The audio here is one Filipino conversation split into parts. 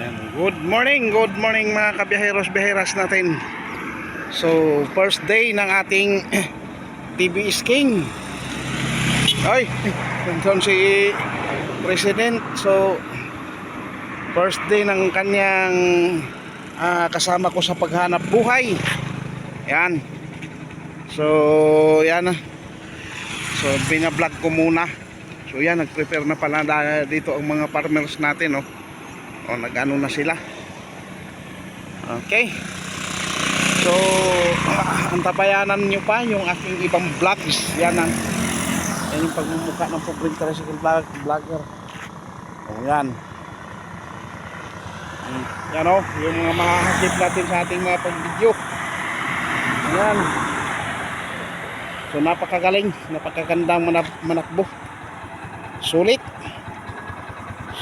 Good morning mga kabiyaheros-biyaheras natin. So, first day ng ating TBS King. Ay, nandun si President. So, first day ng kanyang kasama ko sa paghanap buhay. Yan. So, yan. So, binablog ko muna. So, yan, nag-prepare na pala dito ang mga farmers natin, oh. O, nag-ano na sila. Okay. So, antabayanan nyo pa yung aking ibang vlogs. Yan ang yung pagmumukha ng pobreng tricycle vlogger. O, yan. Yan o, yung mga mahahagip natin sa ating mga pag-video. Yan. So, napakagaling. Napakagandang manakbo. Sulit.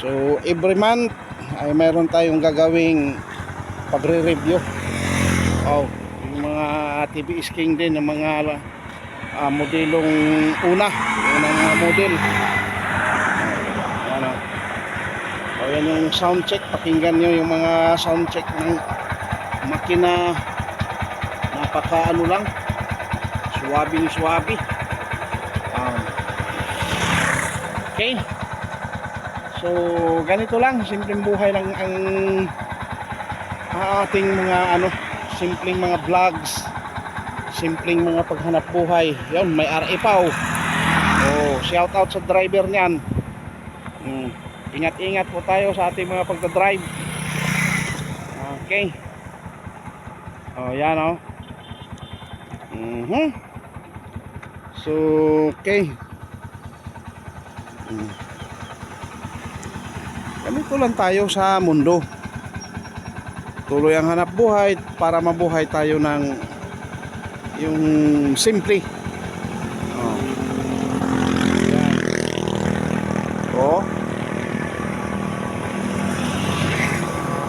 So, every month ay mayroon tayong gagawing pagre-review. Yung mga TBS King din, ng mga modelong unang mga model. Ano? Yan yung sound check. Pakinggan nyo yung mga sound check ng makina. Napaka ano lang, suwabi. Okay. So, ganito lang, simpleng buhay lang ang ating mga simpleng mga vlogs, simpleng mga paghanap buhay. Yan, may RA pa oh. Shout out sa driver niyan. Ingat-ingat po tayo sa ating mga pagdadrive. Okay. Yan oh. So, okay. Ganito lang tayo sa mundo. Tuloy ang hanap buhay para mabuhay tayo ng yung simple. Yan.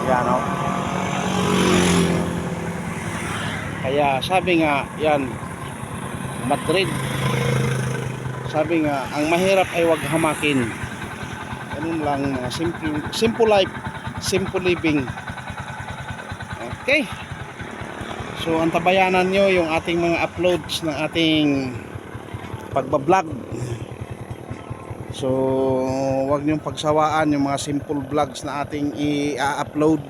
Yan o. Kaya sabi nga, yan, Madrid. Sabi nga, ang mahirap ay wag hamakin. Ganun lang, simple life, simple living. Okay. So, antabayanan nyo yung ating mga uploads ng ating pagbablog. So, wag nyong pagsawaan yung mga simple vlogs na ating i-upload.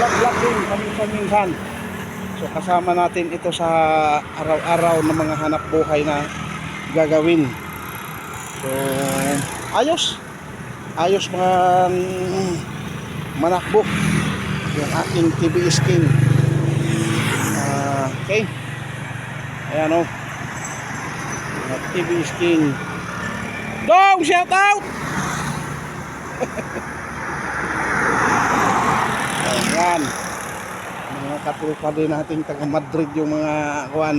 Vlog din, paminsan. So, kasama natin ito sa araw-araw ng mga hanap buhay na gagawin. So, ayos manakbo yung aking TBS King. Okay. Ayan o. TBS King. Dong, shout out! Ayan. Mga katulpa din nating taga Madrid yung mga kuwan.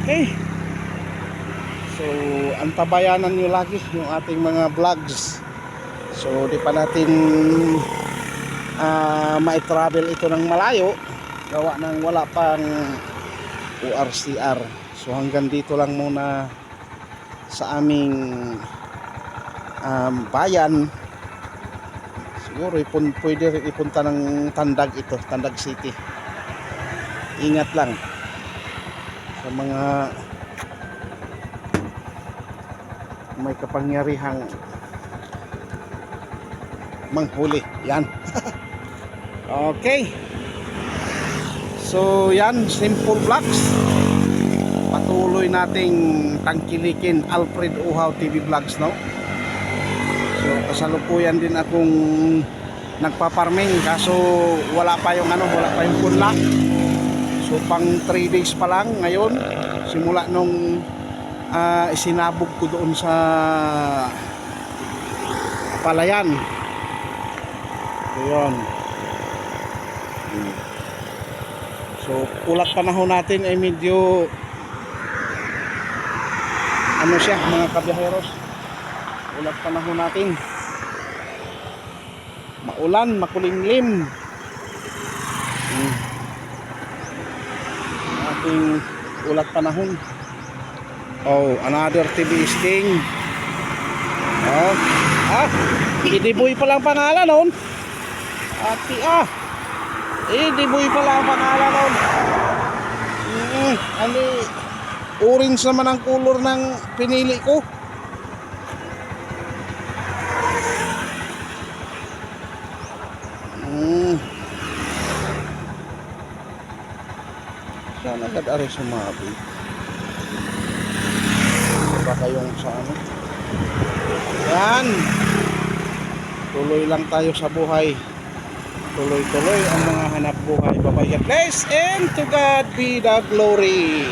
Okay. So, antabayanan nyo lagi yung ating mga vlogs. So, di pa natin mai-travel ito ng malayo. Gawa ng wala pang ORCR. So, hanggang dito lang muna sa aming bayan. Siguro pwede ipunta ng Tandag ito, Tandag City. Ingat lang sa mga may kapangyarihang manghuli. Yan. Okay. So yan, simple vlogs. Patuloy nating tangkilikin Alfred Uhaw TV Vlogs, no? So kasalukuyan din akong nagpa-farming, kaso wala pa yung punla. So pang 3 days pa lang ngayon, simula nung isinabog ko doon sa palayan. So yun. So ulat panahon natin ay medyo siya mga kabiyaheros. Ulat panahon natin. Maulan, makulimlim. ating ulat panahon. Oh, another TBS King. Oh, Idiboy pa lang pangalan noon. Ati Idiboy pa lang pangalan noon. Ano, orange naman ang color ng pinili ko. Sana agad ari sumabi. Baka yung sa ano. Yan. Tuloy lang tayo sa buhay. Tuloy-tuloy ang mga hanap buhay. Bye-bye. God bless and to God be the glory.